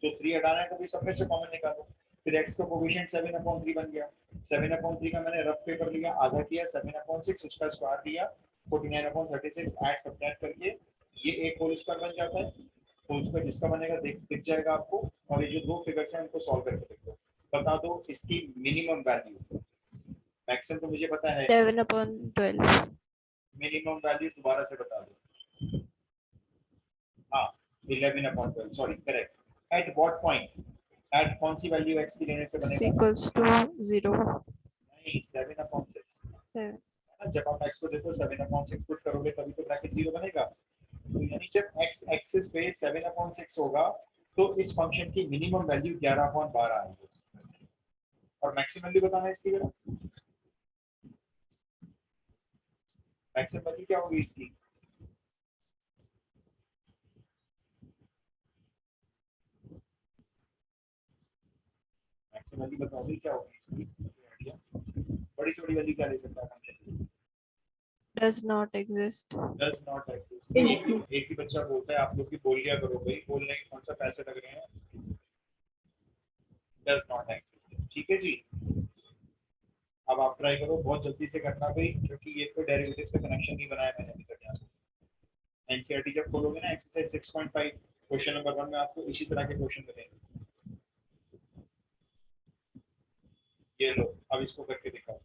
तो 3 हटाना है तो भी सब में से कॉमन निकालो। फिर x का कोएफिशिएंट 7/3 बन गया। 7/3 का मैंने रफ पेपर लिया, आधा किया, 7/6 उसका स्क्वायर दिया, 49/36 ऐड सब्ट्रैक्ट करके ये एक होल स्क्वायर बन जाता है। होल स्क्वायर जिसका बनेगा दिख जाएगा आपको। और ये जो दो फिगर्स हैं उनको सॉल्व करके देखो, बता दो इसकी मिनिमम वैल्यू। मैक्सिमम तो मुझे पता है, 7/12। मिनिमम वैल्यू दोबारा से बता दो। हाँ 11/12, sorry correct. At what point, at कौन सी वैल्यू x की लेने से X बनेगा? equals to 0. नहीं 7/6 है 7. ना। जब आप x को देखो 7/6 पुट करोगे तभी तो ब्रैकेट 0 बनेगा। तो यानी जब x एक्सिस पे 7/6 होगा तो इस फंक्शन की मिनिमम वैल्यू 11/12 आएगी। और मैक्सिमम वैल्यू बताना है इसकी, जरा मैक्सिमम वैल्यू क्या होगी इसकी? मैक्सिमम वैल्यू बताओगे क्या होगी इसकी? आइडिया, बड़ी छोटी वैल्यू क्या ले सकता है function? Does not exist. Does not exist. एक ही बच्चा बोलता है, आप लोग भी बोल लिया करो भाई, बोलने के कौन सा पैसे लग रहे हैं। डज नॉट एग्जिस्ट, ठीक है जी। अब आप ट्राई करो, बहुत जल्दी से करना भाई, क्योंकि ये तो डेरिवेटिव से कनेक्शन नहीं बनाया मैंने अभी तक यहाँ। एनसीईआरटी जब खोलोगे ना एक्सरसाइज 6.5 क्वेश्चन नंबर 1 में आपको इसी तरह के क्वेश्चन मिलेंगे। ये लो, अब इसको करके दिखाओ।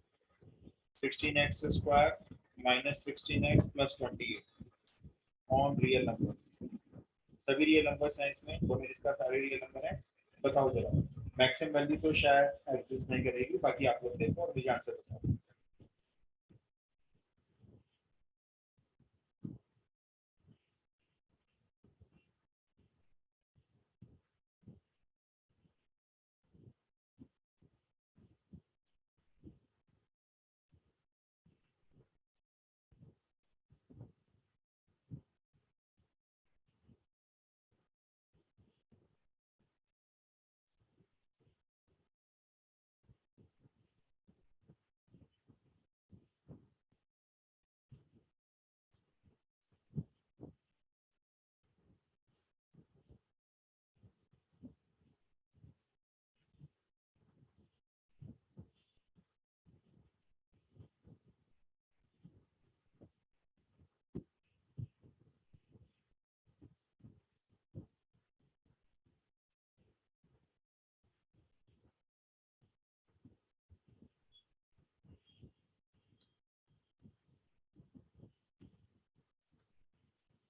16x square minus 16x plus 28 on real numbers. सभी रियल नंबर्स हैं इसमें, तो मेरे इसका सारे रियल नंबर है। बताओ जरा, मैक्सिमम वैल्यू तो शायद एग्जिस्ट नहीं करेगी, बाकी आप लोग देखो और मुझे आंसर बताओ।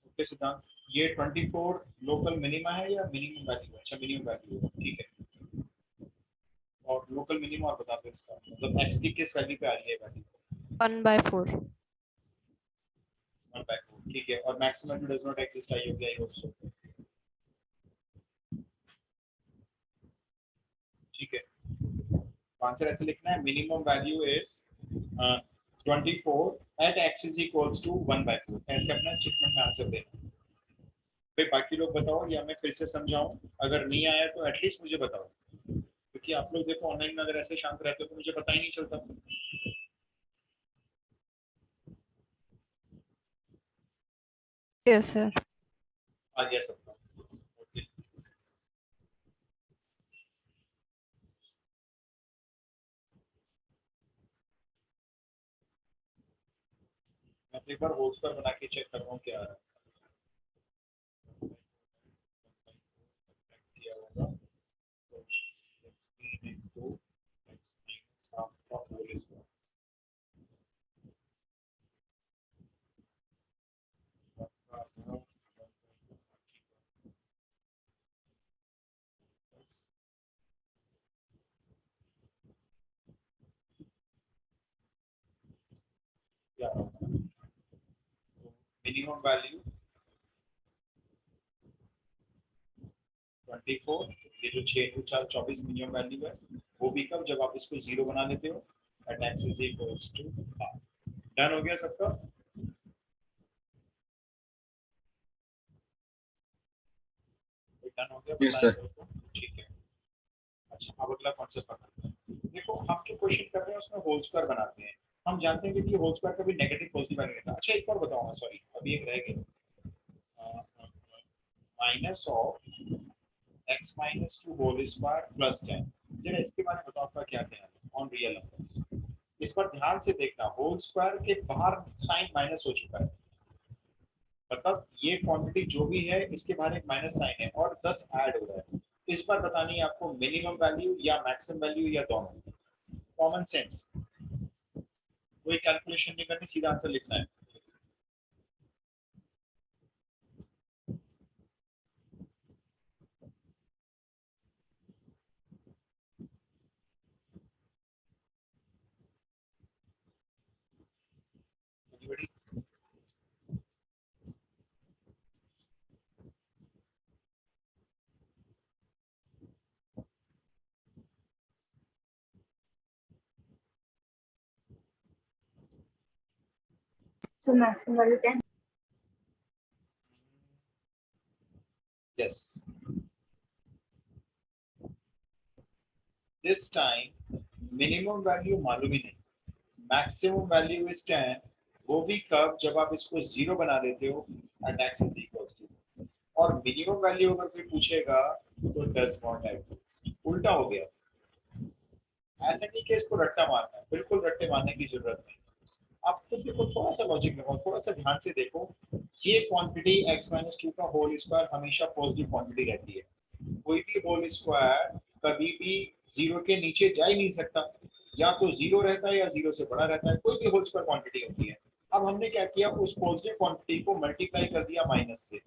ओके सिद्धांत, ये 24 लोकल मिनिमा है या मिनिमम वैल्यू है? अच्छा मिनिमम वैल्यू है, ठीक है। और लोकल मिनिमम और बता दो इसका, मतलब x की किस वैल्यू पे आ रही है वैल्यू? 1/4. 1/4, ठीक है। और maximum value does not exist, आई होगी, आई होप सो, ठीक है। आंसर ऐसे लिखना है, minimum value is 24 at x is equals to 1/4। ऐसे अपना स्टेटमेंट में आंसर देना। फिर बाकी लोग बताओ या मैं फिर से समझाऊं, अगर नहीं आया तो एटलीस्ट मुझे बताओ, क्योंकि आप लोग देखो ऑनलाइन में अगर ऐसे शांत रहते हो तो मुझे पता ही नहीं चलता। Yes, sir. आ गया सबका? ओके, मैं तो एक बार होल्स पर बना के चेक कर रहा हूँ क्या आ रहा है। किया होगा तो 16 into x minus half का whole square। क्या होगा? मिनिमम वैल्यू 24, ये जो 6 2 4 24 मिनिमम वैल्यू है, वो भी कब, जब आप इसको 0 बना लेते हो at x is equals to half. Done हो गया सबका? डन हो गया? Yes, बताएं sir. दोस्तों। ठीक है। अच्छा, अब अगला कॉन्सेप्ट पकड़ते हैं। देखो हम जो क्वेश्चन कर रहे हैं उसमें होल स्क्वायर बनाते हैं। हम जानते हैं कि ये होल स्क्वायर कभी नेगेटिव पॉजिटिव नहीं रहता। अच्छा एक और बताऊंगा, सॉरी अभी एक रह गया, minus of x minus two whole square plus 10। जरा इसके बारे में बताओ, आपका क्या ख्याल है ऑन रियल नंबर्स? इस पर ध्यान से देखना, होल स्क्वायर के बाहर साइन माइनस हो चुका है, मतलब ये क्वांटिटी जो भी है इसके बाहर एक माइनस साइन है और 10 ऐड हो रहा है। तो इस पर बतानी है आपको मिनिमम वैल्यू या मैक्सिमम वैल्यू या दोनों। कॉमन सेंस, कोई कैलकुलेशन नहीं करनी, सीधा आंसर लिखना है। Anybody? So maximum value 10. Yes. This time minimum value मालूम ही नहीं, मैक्सिमम वैल्यू इज 10। वो भी कब? जब आप इसको जीरो बना देते हो and x is equals to, और मिनिमम वैल्यू अगर कोई पूछेगा तो डज नॉट एग्जिस्ट। उल्टा हो गया। ऐसा नहीं कि इसको रट्टा मारना है, बिल्कुल रट्टे मारने की जरूरत नहीं। आप खुद देखो, थोड़ा सा लॉजिक लगाओ, थोड़ा सा ध्यान से देखो। ये क्वांटिटी x माइनस टू का होल स्क्वायर हमेशा पॉजिटिव क्वांटिटी रहती है। कोई भी होल स्क्वायर कभी भी जीरो के नीचे जा ही नहीं सकता, या तो जीरो रहता है या जीरो से बड़ा रहता है, कोई भी होल स्क्वायर क्वांटिटी होती है। अब हमने क्या किया, उस पॉजिटिव क्वांटिटी को मल्टीप्लाई कर दिया माइनस से।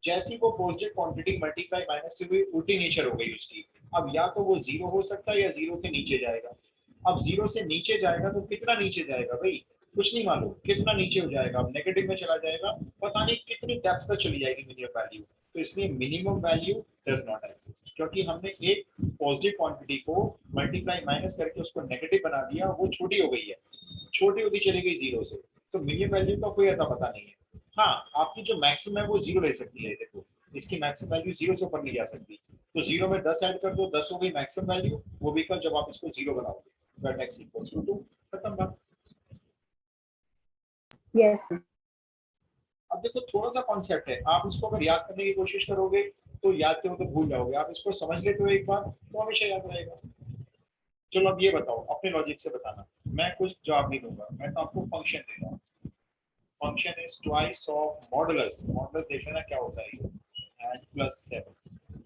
जैसी वो पॉजिटिव क्वांटिटी मल्टीप्लाई माइनस से हुई, उल्टी नेचर हो गई उसकी। अब या तो वो जीरो हो सकता है या जीरो के नीचे जाएगा। अब जीरो से नीचे जाएगा तो कितना नीचे जाएगा भाई? कुछ नहीं मालूम कितना नीचे हो जाएगा। अब नेगेटिव में चला जाएगा, पता नहीं कितनी डेप्थ तक चली जाएगी मिनिमम वैल्यू। तो इसलिए minimum value does not exist, क्योंकि हमने एक पॉजिटिव क्वांटिटी को मल्टीप्लाई माइनस करके उसको नेगेटिव बना दिया, वो छोटी हो गई है, छोटी होती चली गई जीरो से। तो मिनिमम वैल्यू का कोई अता पता नहीं है। हाँ, आपकी जो मैक्सिमम है वो जीरो रह सकती है। देखो इसकी मैक्सिमम वैल्यू जीरो से ऊपर नहीं जा सकती। तो जीरो में 10 ऐड कर दो, 10 हो गई मैक्सिमम वैल्यू। वो भी कल जब आप इसको जीरो बनाओगे, दैट x इक्वल्स टू 2। खत्म बात। Yes, sir. अब देखो थोड़ा सा कॉन्सेप्ट है, आप इसको अगर याद करने की कोशिश करोगे तो याद करो तो भूल जाओगे, आप इसको समझ लेते हो एक बार तो हमेशा याद रहेगा। चलो अब ये बताओ, अपने लॉजिक से बताना, मैं कुछ जवाब नहीं दूंगा, मैं तो आपको फंक्शन दे रहा हूँ। Function is twice of modulus. Modulus देख लेना क्या होता है ये, and plus 7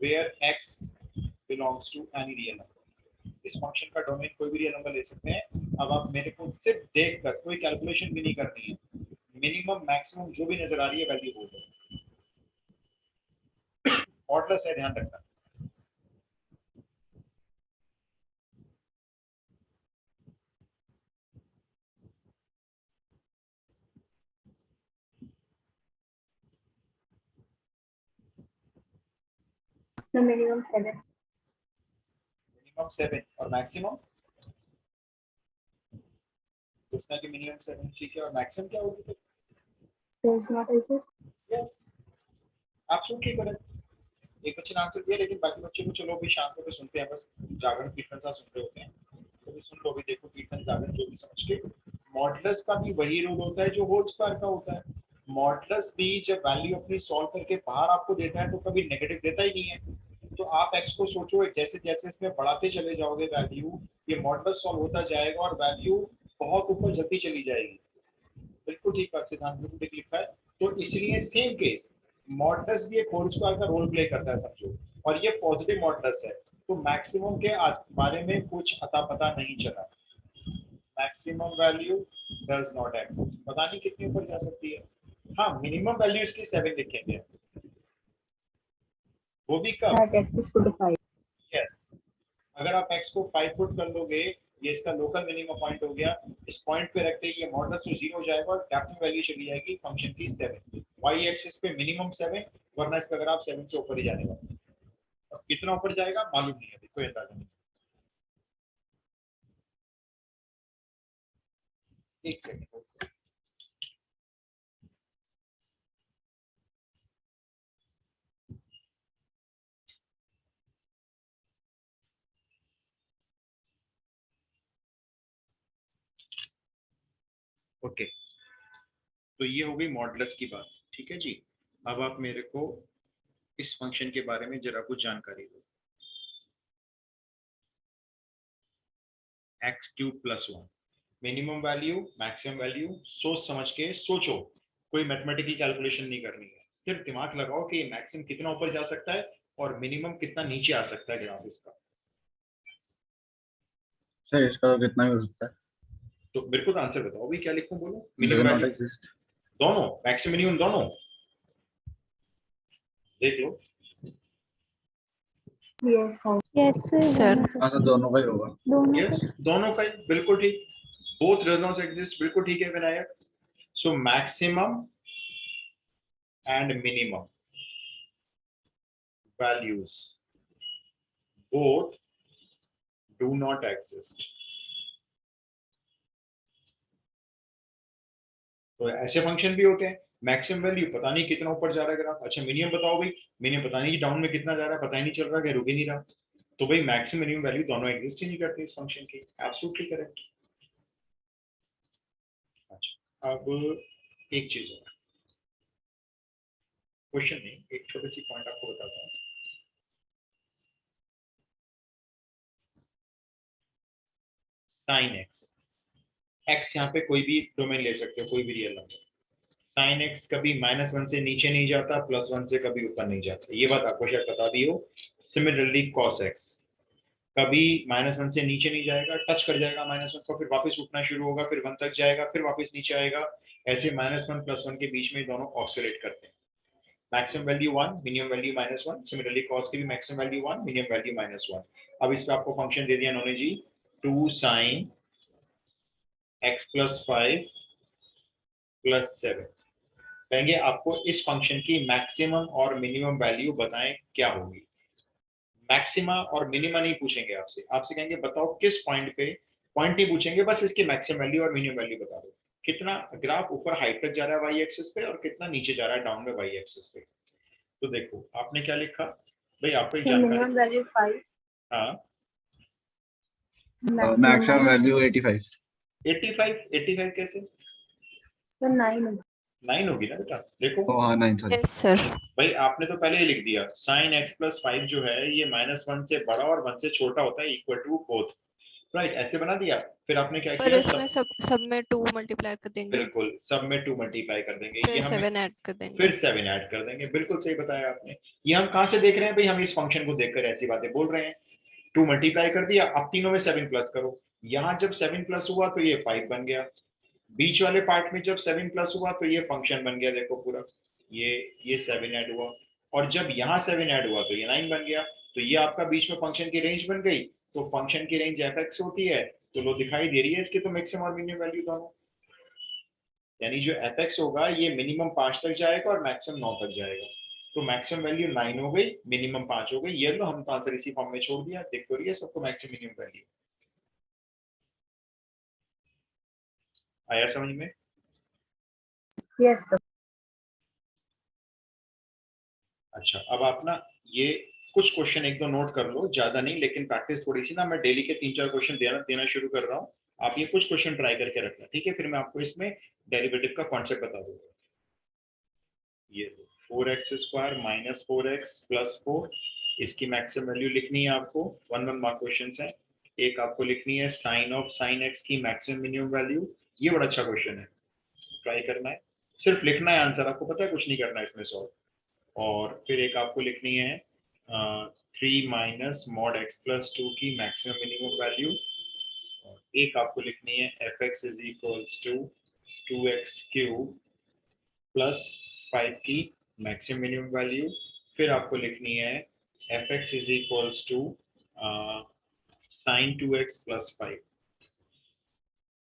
where x belongs to any real number. इस फंक्शन का डोमेन कोई भी रियल नंबर ले सकते हैं। अब आप मेरे को सिर्फ देखकर, कोई कैलकुलेशन भी नहीं करनी है, मिनिमम मैक्सिमम जो भी नजर आ रही है वैल्यू बोल दो। मॉडुलस है, ध्यान रखना। So minimum 7. मिनिमम 7 और मैक्सिमम, उसका कि मिनिमम 7 ठीक है, और मैक्सिमम क्या होगी फिर? Does not exist. Yes, absolutely correct. एक बच्चे ने आंसर दिया, लेकिन बाकी बच्चे को चलो अभी शांत होकर सुनते हैं, बस जागरण कीर्तन सा सुन रहे होते हैं। तो भी सुन लो, अभी देखो कीर्तन जागरण जो भी समझ के। मॉडुलस का भी वही रूल होता है जो होल स्क्वायर का होता है। मॉडुलस भी जब वैल्यू अपनी सॉल्व करके बाहर आपको देता है तो कभी नेगेटिव देता ही नहीं है। तो आप x को सोचो, जैसे जैसे इसमें बढ़ाते चले जाओगे वैल्यू, ये मॉडुलस सॉल्व होता जाएगा और वैल्यू बहुत ऊपर जल्दी चली जाएगी। बिल्कुल ठीक बात, सिद्धांत बिल्कुल ठीक लिखा है। तो इसलिए सेम केस, मॉडुलस भी एक होल स्क्वायर का रोल प्ले करता है समझो, और ये पॉजिटिव मॉडुलस है। तो मैक्सिमम के बारे में कुछ अता पता नहीं चला। Maximum value does not exist, पता नहीं कितनी ऊपर जा सकती है। हाँ, मिनिमम वैल्यू इसकी 7 लिखेंगे, वो भी कब? That x is equal to 5. Yes, अगर आप x को 5 फुट कर लोगे, ये इसका लोकल मिनिमम पॉइंट हो गया। इस पॉइंट पे रखते ही ये मॉडुलस तो 0 हो जाएगा और डेप्थ वैल्यू चली जाएगी फंक्शन की 7। y एक्सिस पे मिनिमम 7, वरना इसका अगर आप 7 से ऊपर ही जाने वाले। अब कितना ऊपर जाएगा मालूम नहीं है, अभी कोई अंदाजा नहीं। एक सेकंड। ओके, तो ये हो गई मॉडुलस की बात, ठीक है जी। अब आप मेरे को इस फंक्शन के बारे में जरा कुछ जानकारी दो। x³ + 1 minimum value maximum value, सोच समझ के सोचो, कोई मैथमेटिकल कैलकुलेशन नहीं करनी है, सिर्फ दिमाग लगाओ कि मैक्सिमम कितना ऊपर जा सकता है और मिनिमम कितना नीचे आ सकता है ग्राफ इसका। सर इसका तो कितना भी हो सकता है। तो मेरे को तो आंसर बताओ भाई, क्या लिखूं बोलो। Does minimum not value exist. दोनों, मैक्सिमम मिनिमम दोनों, देख लो। Yes, sir. Yes, sir. हाँ तो दोनों का ही होगा। दोनों यस, दोनों का ही, बिल्कुल ठीक। बोथ रिजल्ट्स एग्जिस्ट, बिल्कुल ठीक है Vinayak. So maximum and minimum values both do not exist। तो ऐसे फंक्शन भी होते हैं, मैक्सिमम वैल्यू पता नहीं कितना ऊपर जा रहा है ग्राफ, अच्छा मिनिमम बताओ भाई, मिनिमम पता नहीं कि डाउन में कितना जा रहा है, पता ही नहीं चल रहा कि रुक ही नहीं रहा। तो भाई मैक्सिमम मिनिमम वैल्यू दोनों एग्जिस्ट ही नहीं करते इस फंक्शन की, एब्सोल्युटली करेक्ट। अच्छा, अब एक चीज और, क्वेश्चन नहीं, एक छोटी सी पॉइंट आपको बताता हूँ। साइन एक्स, एक्स यहाँ पे कोई भी डोमेन ले सकते हो, कोई भी रियल नंबर। साइन एक्स कभी -1 से नीचे नहीं जाता, +1 से कभी ऊपर नहीं जाता, ये बात आपको शायद बता दी हो। सिमिलरली कॉस एक्स कभी -1 से नीचे नहीं जाएगा, टच कर जाएगा -1 को, फिर वापस उठना शुरू होगा, फिर 1 तक जाएगा, फिर वापस नीचे आएगा। ऐसे -1 +1 के बीच में दोनों ऑक्सिलेट करते हैं। Maximum value 1, minimum value -1। Similarly cos की भी मैक्सिमम वैल्यू 1, मिनिमम वैल्यू -1। अब इस पे आपको फंक्शन दे दिया उन्होंने जी, 2 sin x + 5 + 7। कहेंगे आपको इस फंक्शन की मैक्सिमम और मिनिमम वैल्यू बताएं क्या होगी। मैक्सिमा और मिनिमा नहीं पूछेंगे आपसे, आपसे कहेंगे बताओ किस पॉइंट पे, पॉइंट नहीं पूछेंगे, बस इसकी मैक्सिमम वैल्यू और मिनिमम वैल्यू बता दो। कितना ग्राफ ऊपर हाइट तक जा रहा है वाई एक्सिस पे और कितना नीचे जा रहा है डाउन में वाई एक्सिस पे। तो देखो आपने क्या लिखा भाई, आपको एक So जानकारी। minimum value 5, हाँ, मैक्सिमम वैल्यू 85। 85 कैसे, तो 9 9 होगी ना बेटा, देखो। तो हाँ 9 सॉरी। Yes, sir. भाई आपने तो पहले ही लिख दिया, sin x + 5 जो है ये -1 से बड़ा और 1 से छोटा होता है, इक्वल टू बोथ, राइट, ऐसे बना दिया। फिर आपने क्या पर किया, इसमें सब में 2 मल्टीप्लाई कर देंगे, बिल्कुल सब में 2 मल्टीप्लाई कर देंगे, फिर ये हमें 7 ऐड कर देंगे। फिर 7 ऐड कर देंगे, बिल्कुल सही बताया आपने। ये हम कहाँ से देख रहे हैं भाई, हम इस फंक्शन को देखकर ऐसी बातें बोल रहे हैं। 2 मल्टीप्लाई कर दिया, अब तीनों में 7 प्लस करो, यहाँ जब 7 प्लस हुआ तो ये 5 बन गया, बीच वाले पार्ट में जब 7 प्लस हुआ तो ये फंक्शन बन गया, देखो पूरा ये 7 ऐड हुआ, और जब यहाँ 7 ऐड हुआ तो ये 9 बन गया। तो ये आपका बीच में फंक्शन की रेंज बन गई। तो फंक्शन की रेंज f(x) होती है, तो लो दिखाई दे रही है इसकी तो मैक्सिमम और मिनिमम वैल्यू दोनों, यानी जो f(x) होगा ये मिनिमम 5 तक जाएगा और मैक्सिमम 9 तक जाएगा। तो मैक्सिमम वैल्यू 9 हो गई, मिनिमम 5 हो गई, ये लो हम तो आंसर इसी फॉर्म में छोड़ दिया, देख तो रही है सबको मैक्सिमम मिनिमम वैल्यू। आया समझ में? Yes, sir. अच्छा, अब आप ना ये कुछ क्वेश्चन एक दो नोट कर लो, ज्यादा नहीं, लेकिन प्रैक्टिस थोड़ी सी ना, मैं डेली के 3-4 क्वेश्चन देना शुरू कर रहा हूँ। आप ये कुछ क्वेश्चन ट्राई करके रखना, ठीक है, फिर मैं आपको इसमें डेरिवेटिव का कॉन्सेप्ट बता दूंगा। ये 4x² - 4x + 4, इसकी मैक्सिमम वैल्यू लिखनी है आपको, 1 मार्क क्वेश्चन है। एक आपको लिखनी है sin x की मैक्सिमम मिनिमम वैल्यू, ये बड़ा अच्छा क्वेश्चन है, ट्राई करना है, सिर्फ लिखना है आंसर, आपको पता है कुछ नहीं करना है इसमें सॉल्व। और फिर एक आपको लिखनी है 3 - mod x + 2 की मैक्सिमम मिनिमम वैल्यू, और एक आपको लिखनी है f(x) = 2x³ + 5 की मैक्सिमम मिनिमम वैल्यू। फिर आपको लिखनी है f(x) = sin 2x + 5,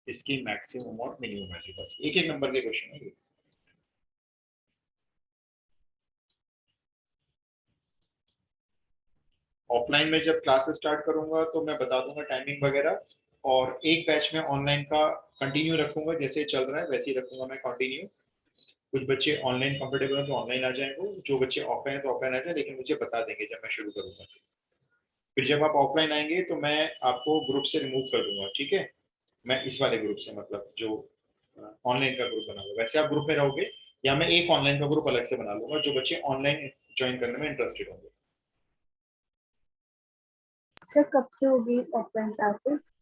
इसकी मैक्सिमम और मिनिमम वैल्यू। बस एक एक नंबर के क्वेश्चन है ये। ऑफलाइन में जब क्लासेस स्टार्ट करूंगा तो मैं बता दूंगा टाइमिंग वगैरह, और एक बैच में ऑनलाइन का कंटिन्यू रखूंगा, जैसे चल रहा है वैसे ही रखूंगा मैं कंटिन्यू। कुछ बच्चे ऑनलाइन कंफर्टेबल हैं तो ऑनलाइन आ जाएंगे, जो बच्चे ऑफलाइन है तो ऑफलाइन आ जाए, लेकिन मुझे बता देंगे जब मैं शुरू करूंगा। फिर जब आप ऑफलाइन आएंगे तो मैं आपको ग्रुप से रिमूव कर दूंगा, ठीक है, मैं इस वाले ग्रुप से, मतलब जो ऑनलाइन का ग्रुप बना लो। वैसे आप ग्रुप में रहोगे या मैं एक ऑनलाइन का ग्रुप अलग से बना लूंगा जो बच्चे ऑनलाइन ज्वाइन करने में इंटरेस्टेड होंगे। सर कब से होगी ऑफलाइन क्लासेस?